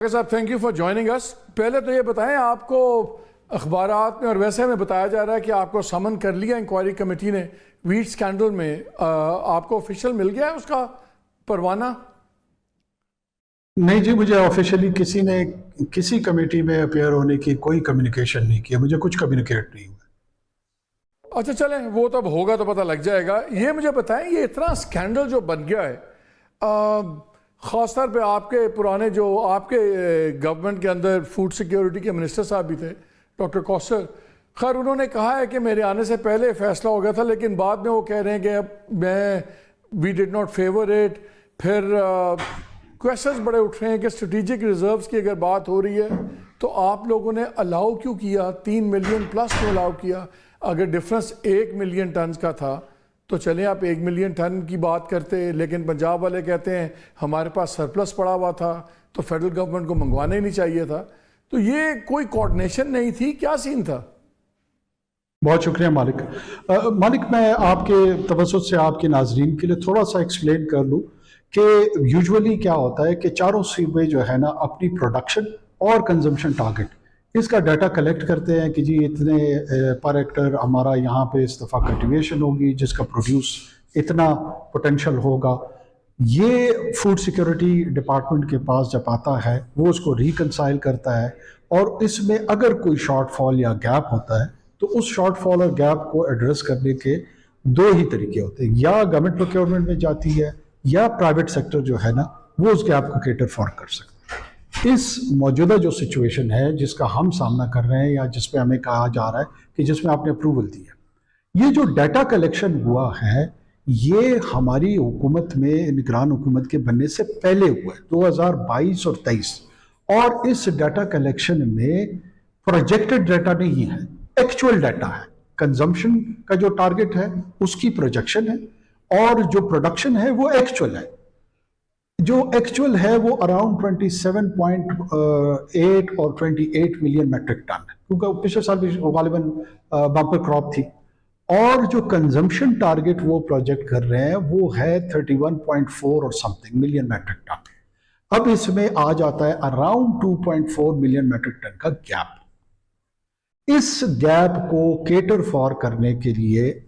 साहब thank you for joining us. पहले तो ये बताएं, आपको अखबारात में और वैसे में बताया जा रहा है कि आपको समन कर लिया इंक्वायरी कमेटी ने वीट स्कैंडल में। आपको ऑफिशियल मिल गया है उसका परवाना? नहीं जी, मुझे ऑफिशियली किसी ने किसी कमेटी में अपेयर होने की कोई कम्युनिकेशन नहीं किया। मुझे कुछ कम्युनिकेट नहीं हुआ। अच्छा चलें, वो तब होगा तो पता लग जाएगा। ये मुझे बताएं, ये इतना स्कैंडल जो बन गया है, ख़ास तौर पे आपके पुराने जो आपके गवर्नमेंट के अंदर फूड सिक्योरिटी के मिनिस्टर साहब भी थे, डॉक्टर कौसर। खैर उन्होंने कहा है कि मेरे आने से पहले फैसला हो गया था, लेकिन बाद में वो कह रहे हैं कि we did not favour it. फिर क्वेश्चंस बड़े उठ रहे हैं कि स्ट्रेटेजिक रिजर्व्स की अगर बात हो रही है तो आप लोगों ने अलाउ क्यों किया? 3 मिलियन प्लस क्यों अलाउ किया? अगर डिफरेंस 1 मिलियन टन का था तो चलें आप 1 मिलियन टन की बात करते, लेकिन पंजाब वाले कहते हैं हमारे पास सरप्लस पड़ा हुआ था तो फेडरल गवर्नमेंट को मंगवाना ही नहीं चाहिए था। तो ये कोई कोऑर्डिनेशन नहीं थी, क्या सीन था? बहुत शुक्रिया मालिक। मैं आपके तवज्जुह से आपके नाजरीन के लिए थोड़ा सा एक्सप्लेन कर लूँ कि यूजुअली क्या होता है कि चारों सूबे जो है ना अपनी प्रोडक्शन और कंजम्पशन टारगेट इसका डाटा कलेक्ट करते हैं कि जी इतने पर हेक्टर हमारा यहाँ पे इस दफ़ा कल्टीवेशन होगी जिसका प्रोड्यूस इतना पोटेंशियल होगा। ये फूड सिक्योरिटी डिपार्टमेंट के पास जब आता है वो उसको रिकंसाइल करता है, और इसमें अगर कोई शॉर्टफॉल या गैप होता है तो उस शॉर्टफॉल और गैप को एड्रेस करने के दो ही तरीके होते हैं, या गवर्नमेंट प्रोक्योरमेंट में जाती है या प्राइवेट सेक्टर जो है ना वो उस गैप को केटर फॉर कर सकता है। इस मौजूदा जो सिचुएशन है जिसका हम सामना कर रहे हैं या जिस पे हमें कहा जा रहा है कि जिसमें आपने अप्रूवल दिया, ये जो डाटा कलेक्शन हुआ है ये हमारी हुकूमत में निगरान हुकूमत के बनने से पहले हुआ है 2022 और 23, और इस डाटा कलेक्शन में प्रोजेक्टेड डाटा नहीं है, एक्चुअल डाटा है। कंजम्पशन का जो टारगेट है उसकी प्रोजेक्शन है और जो प्रोडक्शन है वो एक्चुअल है। जो एक्चुअल है वो अराउंड 27.8 और 28 मिलियन मेट्रिक टन है, क्योंकि पिछले साल भी गालिबन बम्पर क्रॉप थी। और जो कंजम्पशन टारगेट वो प्रोजेक्ट कर रहे हैं वो है 31.4 और समथिंग मिलियन मेट्रिक टन। अब इसमें आ जाता है अराउंड 2.4 मिलियन मेट्रिक टन का गैप। इस गैप को केटर फॉर करने के लिए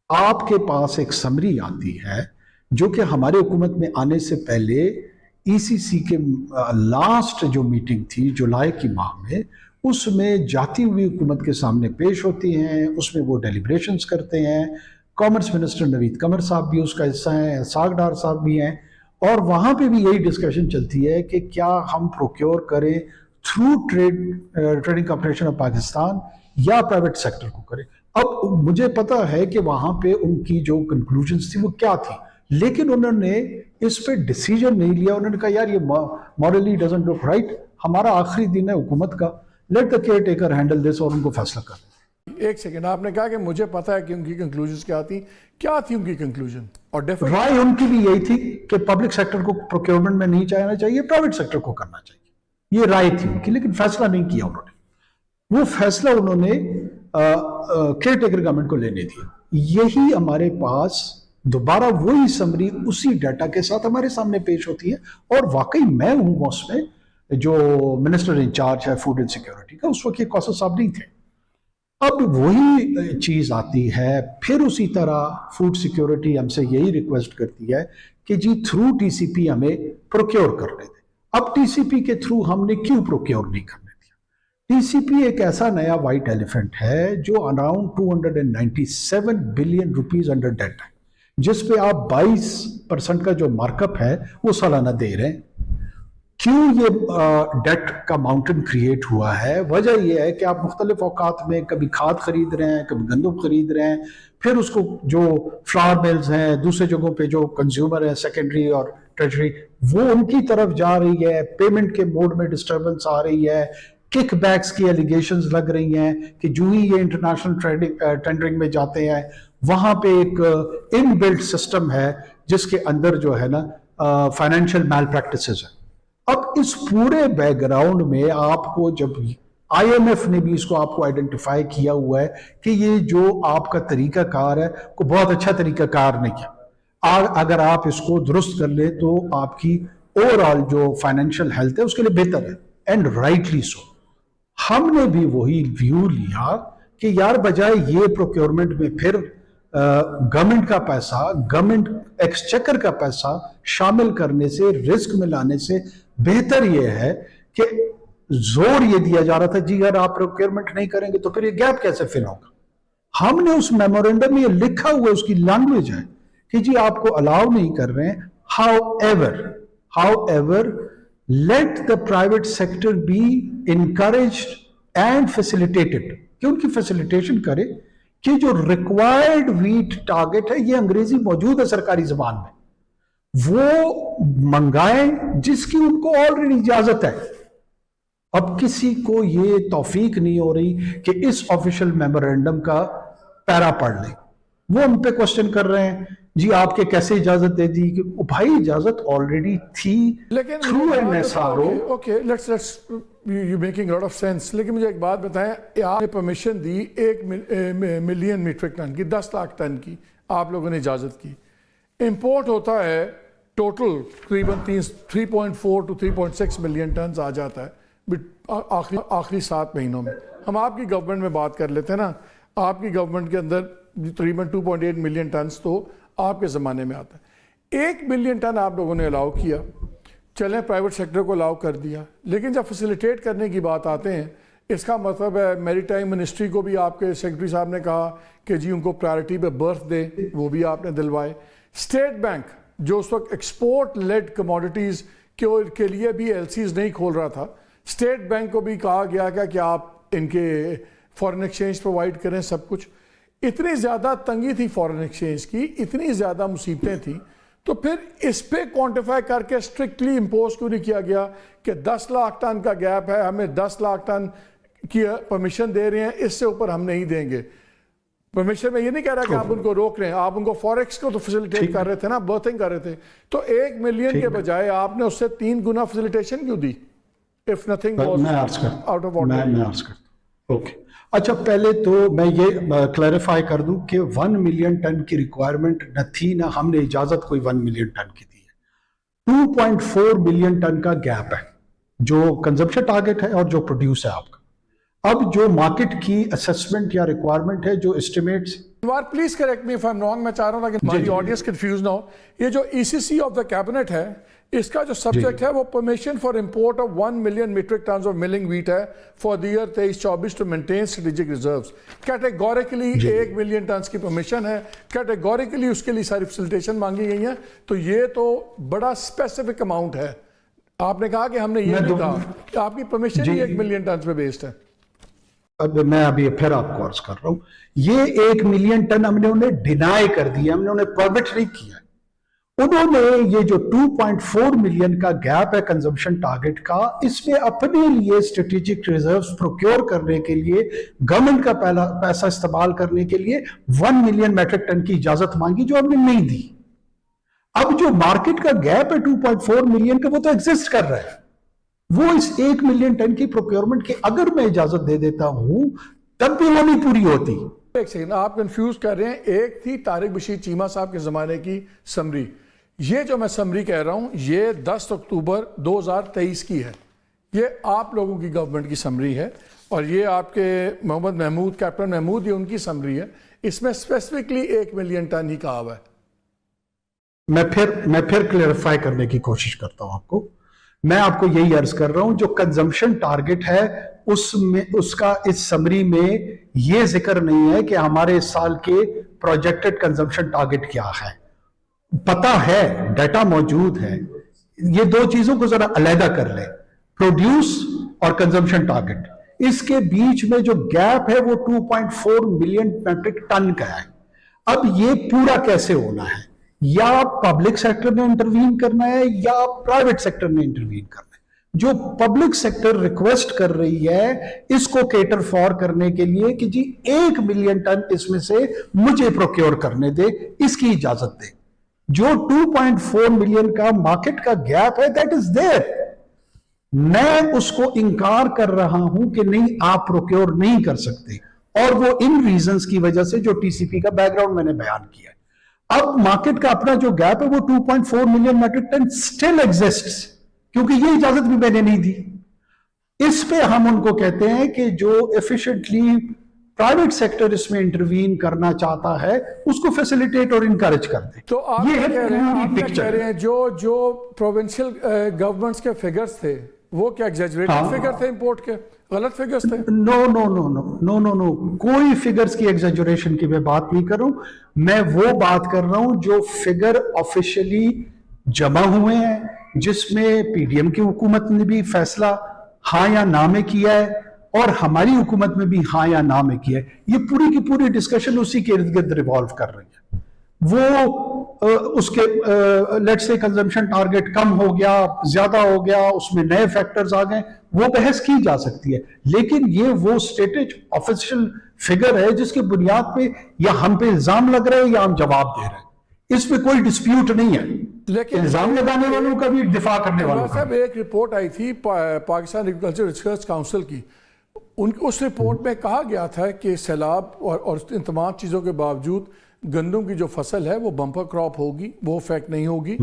आपके पास एक समरी आती है जो कि हमारे हुकूमत में आने से पहले ईसीसी के लास्ट जो मीटिंग थी जुलाई की माह में, उसमें जाती हुई हुकूमत के सामने पेश होती हैं। उसमें वो डेलिब्रेशंस करते हैं। कॉमर्स मिनिस्टर नवीद कमर साहब भी उसका हिस्सा हैं, इसाक डार साहब भी हैं, और वहाँ पे भी यही डिस्कशन चलती है कि क्या हम प्रोक्योर करें through trading corporation of Pakistan या प्राइवेट सेक्टर को करें। अब मुझे पता है कि वहाँ पे उनकी जो कंक्लूजन्स थी वो क्या थी, लेकिन उन्होंने इस पे डिसीजन नहीं लिया। उन्होंने कहा यार ये मॉरली डजंट लुक राइट, हमारा आखिरी दिन है हुकूमत का, let the care taker handle this, और उनको फैसला कर। एक सेकंड, आपने कहा कि मुझे पता है कि उनकी कंक्लूजन्स क्या थी उनकी कंक्लूजन? और राय उनकी भी यही थी कि पब्लिक सेक्टर को प्रोक्योरमेंट में नहीं जाना चाहिए, प्राइवेट सेक्टर को करना चाहिए, ये राय थी उनकी, लेकिन फैसला नहीं किया उन्होंने। वो फैसला उन्होंने केयर टेकर गवर्नमेंट को लेने दिया। यही हमारे पास दोबारा वही समरी उसी डाटा के साथ हमारे सामने पेश होती है, और वाकई मैं हूं उसमें जो मिनिस्टर इंचार्ज है फूड एंड सिक्योरिटी का, उस वक्त ये कौसर साहब नहीं थे। अब वही चीज आती है, फिर उसी तरह फूड सिक्योरिटी हमसे यही रिक्वेस्ट करती है कि जी थ्रू टीसीपी हमें प्रोक्योर करने दें। अब टीसीपी के थ्रू हमने क्यों प्रोक्योर नहीं करने दिया? टीसीपी एक ऐसा नया वाइट एलिफेंट है जो around 297 billion rupees under debt है, जिसपे आप 22% का जो मार्कअप है वो सालाना दे रहे हैं। क्यों ये डेट का माउंटेन क्रिएट हुआ है? वजह यह है कि आप मुख्तलिफ औकात में कभी खाद खरीद रहे हैं, कभी गंदम खरीद रहे हैं, फिर उसको जो फ्लावर मिल्स हैं दूसरे जगहों पे जो कंज्यूमर है सेकेंडरी और ट्रेजरी, वो उनकी तरफ जा रही है, पेमेंट के मोड में डिस्टर्बेंस आ रही है, किकबैक्स की एलिगेशंस लग रही हैं कि जो ही ये इंटरनेशनल टेंडरिंग में जाते हैं वहां पे एक इनबिल्ट सिस्टम है जिसके अंदर जो है ना फाइनेंशियल मैल प्रैक्टिसेस है। अब इस पूरे बैकग्राउंड में आपको जब आईएमएफ ने भी इसको आपको आइडेंटिफाई किया हुआ है कि ये जो आपका तरीकाकार है को बहुत अच्छा तरीकाकार नहीं है, अगर आप इसको दुरुस्त कर ले तो आपकी ओवरऑल जो फाइनेंशियल हेल्थ है उसके लिए बेहतर है, एंड राइटली सो। हमने भी वही व्यू लिया कि यार बजाय ये प्रोक्योरमेंट में फिर गवर्नमेंट का पैसा, गवर्नमेंट एक्सचेकर का पैसा शामिल करने से, रिस्क में लाने से बेहतर ये है कि जोर ये दिया जा रहा था जी अगर आप प्रोक्योरमेंट नहीं करेंगे तो फिर ये गैप कैसे फिल होगा। हमने उस मेमोरेंडम में ये लिखा हुआ, उसकी लैंग्वेज है कि जी आपको अलाउ नहीं कर रहे हैं, however let the private sector be encouraged and facilitated, कि उनकी फैसिलिटेशन करे कि जो रिक्वायर्ड वीट टारगेट है, ये अंग्रेजी मौजूद है सरकारी जबान में, वो मंगाएं जिसकी उनको ऑलरेडी इजाजत है। अब किसी को ये तौफीक नहीं हो रही कि इस ऑफिशियल मेमोरेंडम का पैरा पढ़ लें। वो हम पे क्वेश्चन कर रहे हैं जी आपके कैसे इजाजत दे दी, कि भाई इजाजत ऑलरेडी थी लेकिन through NSRO. Okay let's you making lot of sense. लेकिन मुझे एक बात बताएं, आपने परमिशन दी 1 मिलियन मीट्रिक टन की, 10 लाख टन की आप लोगों ने इजाजत की। इंपोर्ट होता है टोटल तकरीबन 3.4 to 3.6 मिलियन टन आ जाता है आखिरी 7 महीनों में। हम आपकी गवर्नमेंट में बात कर लेते हैं ना, आपकी गवर्नमेंट के अंदर तकरीबन 2.8 मिलियन टन तो आपके ज़माने में आता है। 1 मिलियन टन आप लोगों ने अलाउ किया, चलें प्राइवेट सेक्टर को अलाउ कर दिया, लेकिन जब फैसिलिटेट करने की बात आते हैं, इसका मतलब है मैरीटाइम मिनिस्ट्री को भी आपके सेक्रेटरी साहब ने कहा कि जी उनको प्रायोरिटी पे बर्थ दे, वो भी आपने दिलवाए। स्टेट बैंक जो उस वक्त एक्सपोर्ट लेड कमोडिटीज़ के लिए भी एलसीज नहीं खोल रहा था, स्टेट बैंक को भी कहा गया कि आप इनके फॉरेन एक्सचेंज प्रोवाइड करें सब कुछ। इतनी ज़्यादा तंगी थी फॉरेन एक्सचेंज की, इतनी ज़्यादा मुसीबतें थी, तो फिर इस पे क्वांटिफाई करके स्ट्रिक्टली इम्पोज क्यों नहीं किया गया कि 10 लाख टन का गैप है, हमें 10 लाख टन की परमिशन दे रहे हैं, इससे ऊपर हम नहीं देंगे परमिशन। मैं ये नहीं कह रहा कि आप उनको रोक रहे हैं, आप उनको फॉरेक्स को तो फैसिलिटेट कर रहे थे ना, बर्थिंग कर रहे थे, तो 1 मिलियन के बजाय आपने उससे 3 गुना फैसिलिटेशन क्यों दी? If nothing out of order. Okay, अच्छा पहले तो मैं ये क्लैरिफाई कर दूं कि 1 मिलियन टन की रिक्वायरमेंट न थी, ना हमने इजाजत कोई 1 मिलियन टन की दी है। 2.4 मिलियन टन का गैप है जो कंजम्पशन टारगेट है और जो प्रोड्यूस है आपका। अब जो मार्केट की असेसमेंट या रिक्वायरमेंट है, जो estimates, please correct me if I am wrong, मैं चाह रहा हूं कि हमारी ऑडियंस कंफ्यूज ना हो। ये जो ईसीसी ऑफ द कैबिनेट है, इसका जो सब्जेक्ट है वो permission for import of 1 million metric ton of milling wheat है for the year 23-24 to maintain strategic reserves. Categorically 1 million ton की परमिशन है, कैटेगोरिकली उसके लिए सारी फैसिलिटेशन मांगी गई है, तो ये तो बड़ा स्पेसिफिक अमाउंट है। आपने कहा कि हमने ये नहीं कहा कि आपकी परमिशन ही 1 मिलियन टन पे बेस्ड है। अब मैं अभी फिर आपको अर्ज कर रहा हूं, ये 1 मिलियन टन हमने उन्हें डिनाई कर दिया, हमने उन्हें परमिट नहीं किया। उन्होंने ये जो 2.4 मिलियन का गैप है कंजम्पशन टारगेट का, इसमें अपने लिए स्ट्रेटेजिक रिजर्व्स प्रोक्योर करने के लिए, गवर्नमेंट का पहला पैसा इस्तेमाल करने के लिए 1 मिलियन मैट्रिक टन की इजाजत मांगी, जो हमने नहीं दी। अब जो मार्केट का गैप है 2.4 मिलियन का, वो तो एग्जिस्ट कर रहा है। वो इस 1 मिलियन टन की प्रोक्योरमेंट की अगर मैं इजाजत दे देता हूं तब भी वो नहीं पूरी होती। एक सेकंड, आप कंफ्यूज कर रहे हैं। एक थी तारिक बशीर चीमा साहब के जमाने की समरी, ये जो मैं समरी कह रहा हूं ये 10 अक्टूबर 2023 की है। ये आप लोगों की गवर्नमेंट की समरी है, और ये आपके मोहम्मद महमूद, कैप्टन महमूद, ये उनकी समरी है। इसमें स्पेसिफिकली 1 मिलियन टन ही कहा हुआ है। मैं फिर क्लेरिफाई करने की कोशिश करता हूं आपको। मैं आपको यही अर्ज कर रहा हूं, जो कंजम्पशन टारगेट है उसमें, उसका इस समरी में यह जिक्र नहीं है कि हमारे इस साल के प्रोजेक्टेड कंजम्पशन टारगेट क्या है। पता है, डाटा मौजूद है, ये दो चीजों को जरा अलहदा कर ले, प्रोड्यूस और कंजम्पशन टारगेट। इसके बीच में जो गैप है वो 2.4 मिलियन मैट्रिक टन का है। अब ये पूरा कैसे होना है? या पब्लिक सेक्टर ने इंटरवीन करना है या प्राइवेट सेक्टर ने इंटरवीन करना है। जो पब्लिक सेक्टर रिक्वेस्ट कर रही है इसको केटर फॉर करने के लिए कि जी 1 मिलियन टन इसमें से मुझे प्रोक्योर करने दे, इसकी इजाजत दे। जो 2.4 मिलियन का मार्केट का गैप है, दैट इज देयर। मैं उसको इंकार कर रहा हूं कि नहीं, आप प्रोक्योर नहीं कर सकते, और वो इन रीजंस की वजह से जो टीसीपी का बैकग्राउंड मैंने बयान किया है। अब मार्केट का अपना जो गैप है वो 2.4 million metric ton still exists, क्योंकि ये इजाजत भी मैंने नहीं दी। इस पे हम उनको कहते हैं कि जो एफिशिएंटली प्राइवेट सेक्टर इसमें इंटरवीन करना चाहता है उसको फैसिलिटेट और इनकरेज कर दे। तो आप ये क्या है कह रहे हैं, पूरी आप क्या पिक्चर। कह रहे हैं जो प्रोविंशियल गवर्नमेंट्स के फिगर्स थे वो क्या एग्जैजरेटेड हाँ। फिगर थे इंपोर्ट के, गलत फिगर्स थे? No no no no no no no, कोई फिगर्स की एग्जेजरेशन की मैं बात नहीं कर रहा हूं। मैं वो बात कर रहा हूं जो फिगर ऑफिशियली जमा हुए हैं, जिसमें पीडीएम की हुकूमत ने भी फैसला हाँ या ना में किया है और हमारी हुकूमत में भी हाँ या ना में किया है। ये पूरी की पूरी डिस्कशन उसी के इर्द गिर्द रिवॉल्व कर रही है। वो उसके लेट्स से कंजम्पशन टारगेट कम हो गया, ज्यादा हो गया, उसमें नए फैक्टर्स आ गए, वो बहस की जा सकती है, लेकिन ये वो स्टेटेड ऑफिशियल फिगर है जिसकी बुनियाद पे या हम पे इल्जाम लग रहा है या हम जवाब दे रहे हैं। इसमें कोई डिस्प्यूट नहीं है, लेकिन इल्जाम लगाने वालों का भी दिफा करने वालों का। साहब एक रिपोर्ट आई थी पाकिस्तान एग्रीकल्चर रिसर्च काउंसिल की, उस रिपोर्ट में कहा गया था कि सैलाब और इन तमाम चीज़ों के बावजूद गंदम की जो फसल है वो बम्पर क्रॉप होगी, वो इफेक्ट नहीं होगी,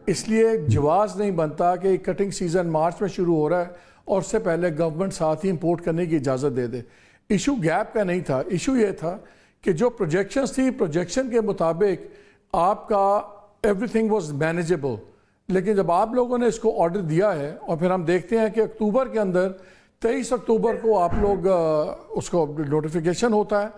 इसलिए जवाज़ नहीं बनता कि कटिंग सीजन मार्च में शुरू हो रहा है और उससे पहले गवर्नमेंट साथ ही इंपोर्ट करने की इजाज़त दे दे। इशू गैप का नहीं था, इशू ये था कि जो प्रोजेक्शंस थी, प्रोजेक्शन के मुताबिक आपका एवरीथिंग वाज मैनेजेबल, लेकिन जब आप लोगों ने इसको ऑर्डर दिया है और फिर हम देखते हैं कि अक्टूबर के अंदर 23 अक्टूबर को आप लोग उसको नोटिफिकेशन होता है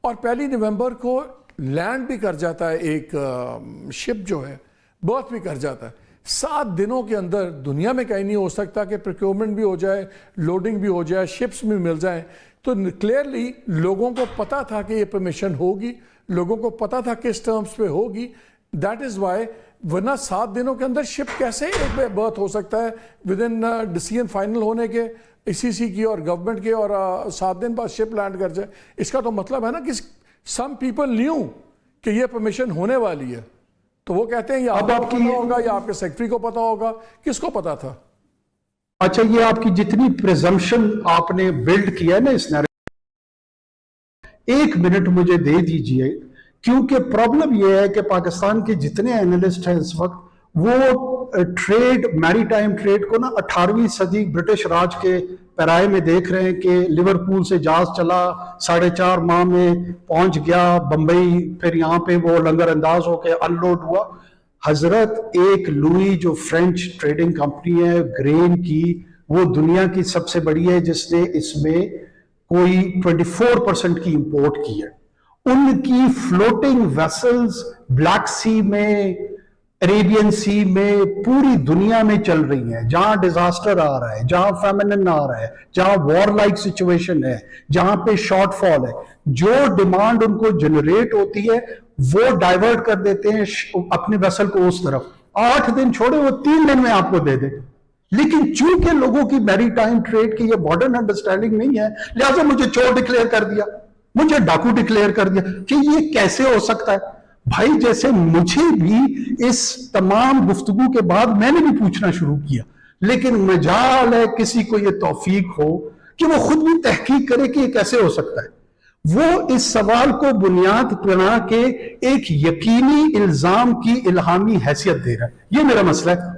और 1 नवंबर को लैंड भी कर जाता है, एक शिप जो है बर्थ भी कर जाता है। 7 दिनों के अंदर दुनिया में कहीं नहीं हो सकता कि प्रोक्योरमेंट भी हो जाए, लोडिंग भी हो जाए, शिप्स भी मिल जाएं। तो क्लियरली लोगों को पता था कि ये परमिशन होगी, लोगों को पता था किस टर्म्स पे होगी। दैट इज़ वाई, वरना 7 दिनों के अंदर शिप कैसे एक बर्थ हो सकता है विद इन डिसीजन फाइनल होने के ईसीसी की और गवर्नमेंट के, और 7 दिन बाद शिप लैंड कर जाए। इसका तो मतलब है ना कि सम पीपल न्यू कि ये परमिशन होने वाली है, तो वो कहते हैं ये आपको पता होगा या आपके सेक्रेटरी को पता होगा, किसको पता था? अच्छा, ये आपकी जितनी प्रिजम्पशन आपने बिल्ड किया है ना इस नैरेटिव, 1 मिनट मुझे दे दीजिए, क्योंकि प्रॉब्लम यह है कि पाकिस्तान के जितने एनालिस्ट हैं इस वक्त वो ट्रेड, मैरीटाइम ट्रेड को ना 18वीं सदी ब्रिटिश राज के पैराए में देख रहे हैं कि लिवरपूल से जहाज चला, 4.5 माह में पहुंच गया बंबई, फिर यहाँ पे वो लंगर अंदाज होके अनलोड हुआ। हजरत, एक लुई जो फ्रेंच ट्रेडिंग कंपनी है ग्रेन की, वो दुनिया की सबसे बड़ी है, जिसने इसमें कोई 24% की इंपोर्ट की है। उनकी फ्लोटिंग वेसल्स ब्लैक सी में, अरेबियन सी में, पूरी दुनिया में चल रही हैं। जहां डिजास्टर आ रहा है, जहां फेमिनिन आ रहा है, जहां वॉर लाइक सिचुएशन है, जहां पे शॉर्टफॉल है, जो डिमांड उनको जनरेट होती है वो डाइवर्ट कर देते हैं अपने वेसल को उस तरफ। 8 दिन छोड़े वो 3 दिन में आपको दे दे। लेकिन चूंकि लोगों की मैरीटाइम ट्रेड की ये मॉडर्न अंडरस्टैंडिंग नहीं है, लिहाजा मुझे चोर डिक्लेयर कर दिया, मुझे डाकू डिक्लेयर कर दिया। कि ये कैसे हो सकता है भाई? जैसे मुझे भी इस तमाम गुफ्तगू के बाद मैंने भी पूछना शुरू किया, लेकिन मजाल है किसी को ये तौफीक हो कि वो खुद भी तहकीक करे कि ये कैसे हो सकता है। वो इस सवाल को बुनियाद बना के एक यकीनी इल्जाम की इल्हामी हैसियत दे रहा है। ये मेरा मसला है।